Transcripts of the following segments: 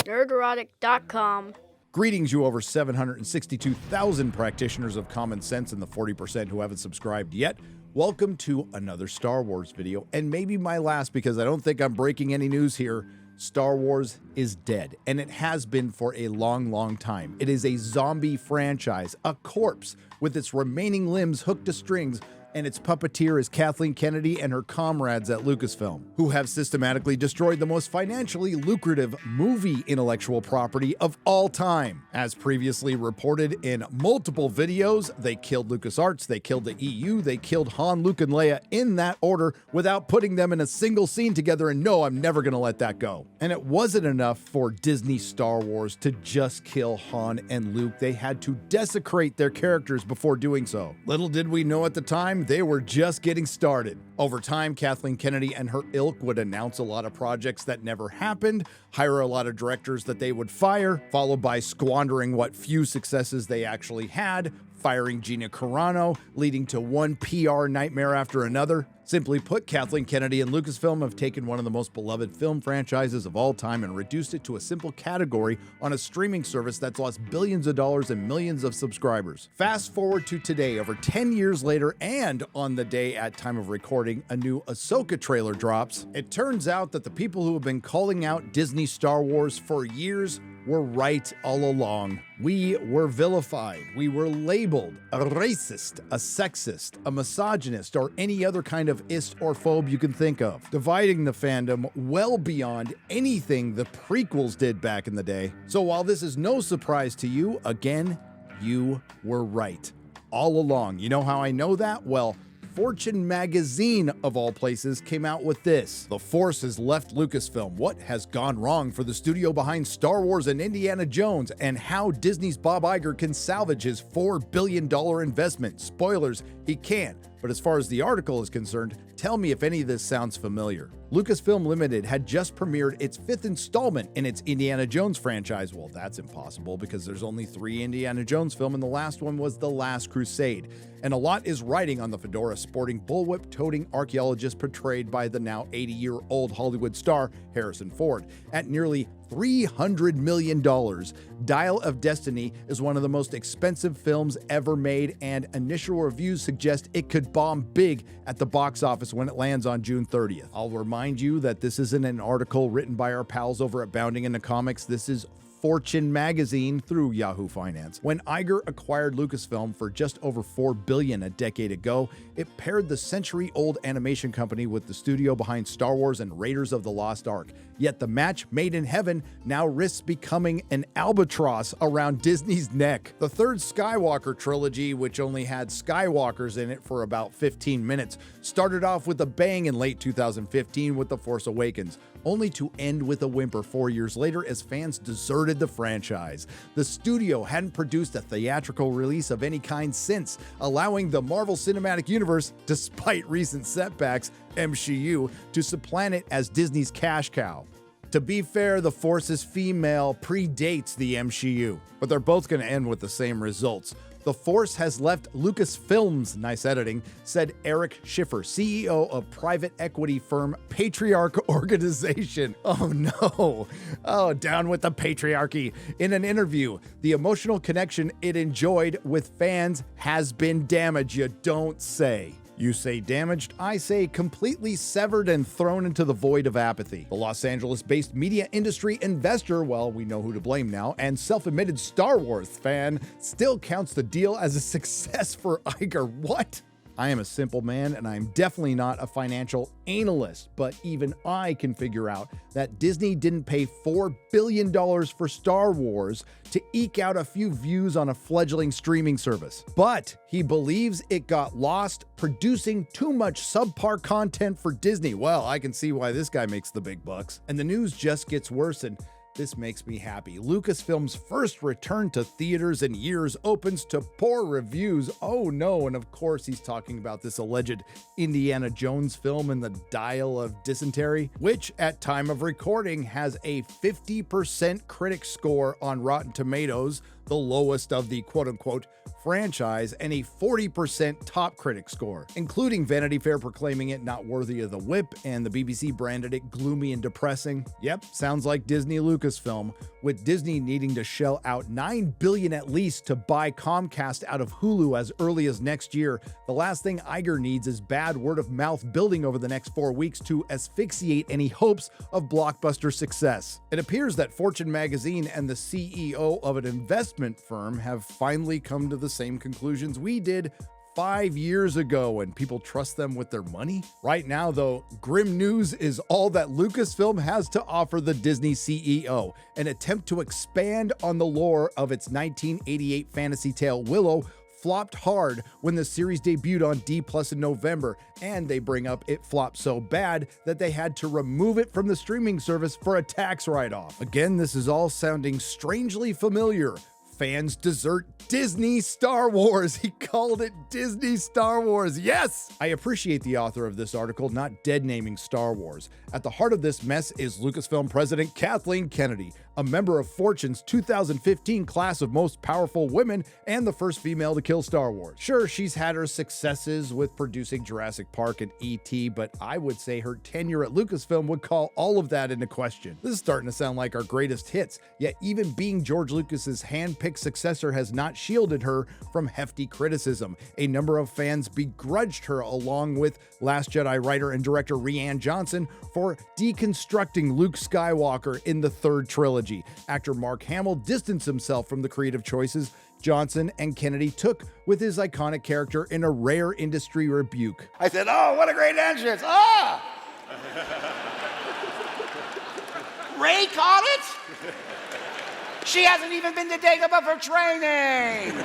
Nerdrotic.com. Greetings, you over 762,000 practitioners of common sense and the 40% who haven't subscribed yet. Welcome to another Star Wars video, and maybe my last, because I don't think I'm breaking any news here. Star Wars is dead, and it has been for a long, long time. It is a zombie franchise, a corpse with its remaining limbs hooked to strings, and its puppeteer is Kathleen Kennedy and her comrades at Lucasfilm, who have systematically destroyed the most financially lucrative movie intellectual property of all time. As previously reported in multiple videos, they killed LucasArts, they killed the EU, they killed Han, Luke, and Leia in that order without putting them in a single scene together, and no, I'm never gonna let that go. And it wasn't enough for Disney Star Wars to just kill Han and Luke. They had to desecrate their characters before doing so. Little did we know at the time, they were just getting started. Over time, Kathleen Kennedy and her ilk would announce a lot of projects that never happened, hire a lot of directors that they would fire, followed by squandering what few successes they actually had, firing Gina Carano, leading to one PR nightmare after another. Simply put, Kathleen Kennedy and Lucasfilm have taken one of the most beloved film franchises of all time and reduced it to a simple category on a streaming service that's lost billions of dollars and millions of subscribers. Fast forward to today, over 10 years later, and on the day at time of recording, a new Ahsoka trailer drops. It turns out that the people who have been calling out Disney Star Wars for years were right all along. We were vilified. We were labeled a racist, a sexist, a misogynist, or any other kind of ist or phobe you can think of, dividing the fandom well beyond anything the prequels did back in the day. So while this is no surprise to you, again, you were right all along. You know how I know that? Well, Fortune magazine, of all places, came out with this. The Force has left Lucasfilm. What has gone wrong for the studio behind Star Wars and Indiana Jones, and how Disney's Bob Iger can salvage his $4 billion investment. Spoilers, he can't. But as far as the article is concerned, tell me if any of this sounds familiar. Lucasfilm Limited had just premiered its 5th installment in its Indiana Jones franchise. Well, that's impossible because there's only 3 Indiana Jones films, and the last one was The Last Crusade. And a lot is riding on the fedora sporting bullwhip-toting archaeologist portrayed by the now 80-year-old Hollywood star Harrison Ford. At nearly $300 million, Dial of Destiny is one of the most expensive films ever made, and initial reviews suggest it could bomb big at the box office when it lands on June 30th. I'll remind you that this isn't an article written by our pals over at Bounding Into Comics. This is Fortune magazine through Yahoo Finance. When Iger acquired Lucasfilm for just over $4 billion a decade ago, it paired the century-old animation company with the studio behind Star Wars and Raiders of the Lost Ark. Yet the match made in heaven now risks becoming an albatross around Disney's neck. The third Skywalker trilogy, which only had Skywalkers in it for about 15 minutes, started off with a bang in late 2015 with The Force Awakens, only to end with a whimper 4 years later as fans deserted the franchise. The studio hadn't produced a theatrical release of any kind since, allowing the Marvel Cinematic Universe, despite recent setbacks, MCU, to supplant it as Disney's cash cow. To be fair, The Force's female predates the MCU, but they're both going to end with the same results. The Force has left Lucasfilm's, nice editing, said Eric Schiffer, CEO of private equity firm Patriarch Organization. Oh no. Oh, down with the patriarchy. In an interview, the emotional connection it enjoyed with fans has been damaged, you don't say. You say damaged, I say completely severed and thrown into the void of apathy. The Los Angeles-based media industry investor, well, we know who to blame now, and self-admitted Star Wars fan still counts the deal as a success for Iger. What? I am a simple man, and I'm definitely not a financial analyst, but even I can figure out that Disney didn't pay $4 billion for Star Wars to eke out a few views on a fledgling streaming service. But he believes it got lost producing too much subpar content for Disney. Well, I can see why this guy makes the big bucks. And the news just gets worse, and this makes me happy. Lucasfilm's first return to theaters in years opens to poor reviews. Oh no, and of course he's talking about this alleged Indiana Jones film in the Dial of Dysentery, which at time of recording has a 50% critic score on Rotten Tomatoes, the lowest of the quote-unquote franchise, and a 40% top critic score, including Vanity Fair proclaiming it not worthy of the whip, and the BBC branded it gloomy and depressing. Yep, sounds like Disney Lucasfilm. With Disney needing to shell out $9 billion at least to buy Comcast out of Hulu as early as next year, the last thing Iger needs is bad word of mouth building over the next 4 weeks to asphyxiate any hopes of blockbuster success. It appears that Fortune magazine and the CEO of an investment firm have finally come to the same conclusions we did 5 years ago, and people trust them with their money? Right now, though, grim news is all that Lucasfilm has to offer the Disney CEO. An attempt to expand on the lore of its 1988 fantasy tale Willow flopped hard when the series debuted on D+ in November, and they bring up it flopped so bad that they had to remove it from the streaming service for a tax write-off. Again, this is all sounding strangely familiar. Fans desert Disney Star Wars. He called it Disney Star Wars. Yes! I appreciate the author of this article not dead-naming Star Wars. At the heart of this mess is Lucasfilm president Kathleen Kennedy, a member of Fortune's 2015 class of most powerful women and the first female to kill Star Wars. Sure, she's had her successes with producing Jurassic Park and E.T., but I would say her tenure at Lucasfilm would call all of that into question. This is starting to sound like our greatest hits, yet even being George Lucas's hand-picked successor has not shielded her from hefty criticism. A number of fans begrudged her, along with Last Jedi writer and director Rian Johnson, for deconstructing Luke Skywalker in the third trilogy. Actor Mark Hamill distanced himself from the creative choices Johnson and Kennedy took with his iconic character in a rare industry rebuke. I said, "Oh, what a great entrance! Ah!" Ray caught it? She hasn't even been to Dagobah for training!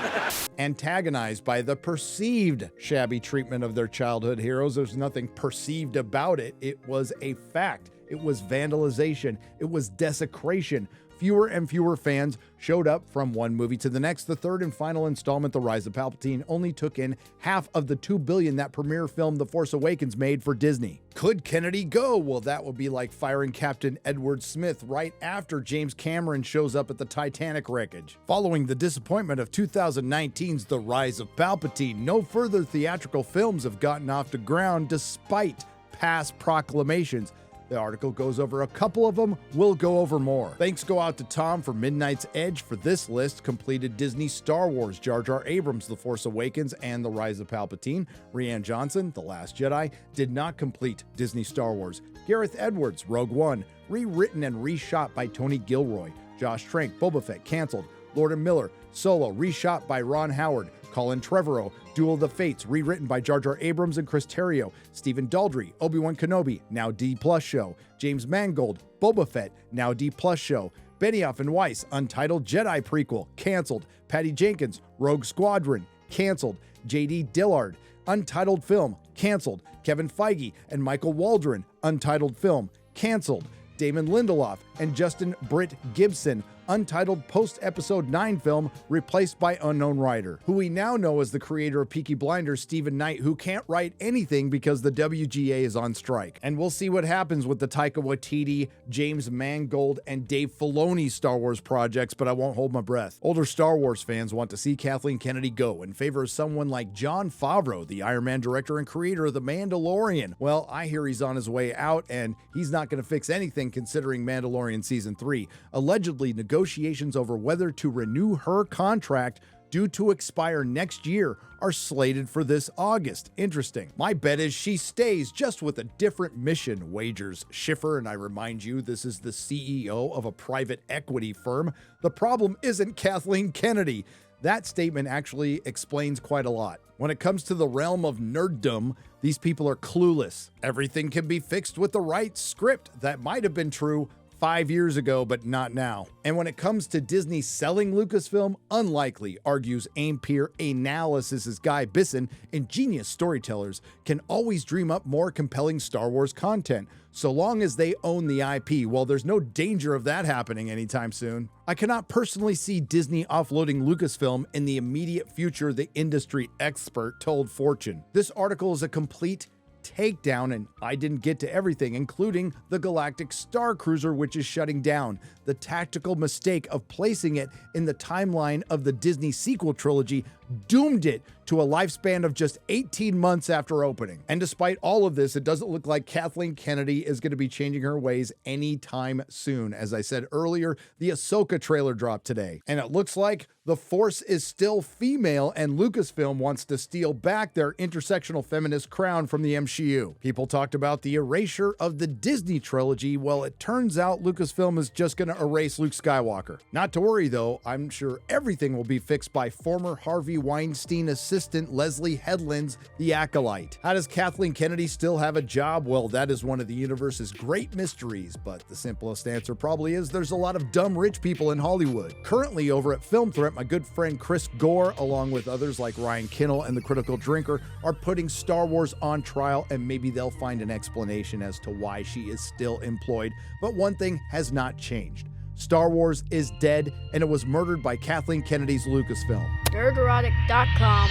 Antagonized by the perceived shabby treatment of their childhood heroes, there's nothing perceived about it. It was a fact. It was vandalization. It was desecration. Fewer and fewer fans showed up from one movie to the next. The third and final installment, The Rise of Palpatine, only took in half of the $2 billion that premiere film The Force Awakens made for Disney. Could Kennedy go? Well, that would be like firing Captain Edward Smith right after James Cameron shows up at the Titanic wreckage. Following the disappointment of 2019's The Rise of Palpatine, no further theatrical films have gotten off the ground despite past proclamations. The article goes over a couple of them. We'll go over more. Thanks go out to Tom for Midnight's Edge for this list. Completed Disney Star Wars, Jar Jar Abrams, The Force Awakens, and The Rise of Palpatine. Rian Johnson, The Last Jedi, did not complete Disney Star Wars. Gareth Edwards, Rogue One, rewritten and reshot by Tony Gilroy. Josh Trank, Boba Fett, canceled. Lord and Miller, Solo, reshot by Ron Howard. Colin Trevorrow, Duel of the Fates, rewritten by Jar Jar Abrams and Chris Terrio. Stephen Daldry, Obi-Wan Kenobi, now D+ show. James Mangold, Boba Fett, now D+ show. Benioff and Weiss, Untitled Jedi prequel, canceled. Patty Jenkins, Rogue Squadron, canceled. J.D. Dillard, Untitled film, canceled. Kevin Feige and Michael Waldron, Untitled film, canceled. Damon Lindelof and Justin Britt Gibson, Untitled post-episode 9 film, replaced by unknown writer, who we now know as the creator of Peaky Blinders, Stephen Knight, who can't write anything because the WGA is on strike. And we'll see what happens with the Taika Waititi, James Mangold, and Dave Filoni Star Wars projects, but I won't hold my breath. Older Star Wars fans want to see Kathleen Kennedy go in favor of someone like Jon Favreau, the Iron Man director and creator of The Mandalorian. Well, I hear he's on his way out, and he's not going to fix anything considering Mandalorian Season 3. Allegedly, negotiations over whether to renew her contract due to expire next year are slated for this August. Interesting. My bet is she stays, just with a different mission, wagers Schiffer, and I remind you, this is the CEO of a private equity firm. The problem isn't Kathleen Kennedy. That statement actually explains quite a lot. When it comes to the realm of nerddom, these people are clueless. Everything can be fixed with the right script. That might have been true 5 years ago, but not now. And when it comes to Disney selling Lucasfilm, unlikely, argues AIM-peer Analysis' Guy Bisson. Ingenious storytellers can always dream up more compelling Star Wars content, so long as they own the IP. Well, there's no danger of that happening anytime soon. I cannot personally see Disney offloading Lucasfilm in the immediate future, the industry expert told Fortune. This article is a complete takedown, and I didn't get to everything, including the Galactic Star Cruiser, which is shutting down, the tactical mistake of placing it in the timeline of the Disney sequel trilogy doomed it to a lifespan of just 18 months after opening. And despite all of this, it doesn't look like Kathleen Kennedy is going to be changing her ways anytime soon. As I said earlier, the Ahsoka trailer dropped today, and it looks like the Force is still female, and Lucasfilm wants to steal back their intersectional feminist crown from the MCU. People talked about the erasure of the Disney trilogy. Well, it turns out Lucasfilm is just going to erase Luke Skywalker. Not to worry, though. I'm sure everything will be fixed by former Harvey Weinstein assistant Leslie Headland's The Acolyte. How does Kathleen Kennedy still have a job? Well, that is one of the universe's great mysteries, but the simplest answer probably is there's a lot of dumb rich people in Hollywood. Currently over at Film Threat, my good friend Chris Gore, along with others like Ryan Kinnell and The Critical Drinker, are putting Star Wars on trial, and maybe they'll find an explanation as to why she is still employed. But one thing has not changed. Star Wars is dead, and it was murdered by Kathleen Kennedy's Lucasfilm. Nerdrotic.com.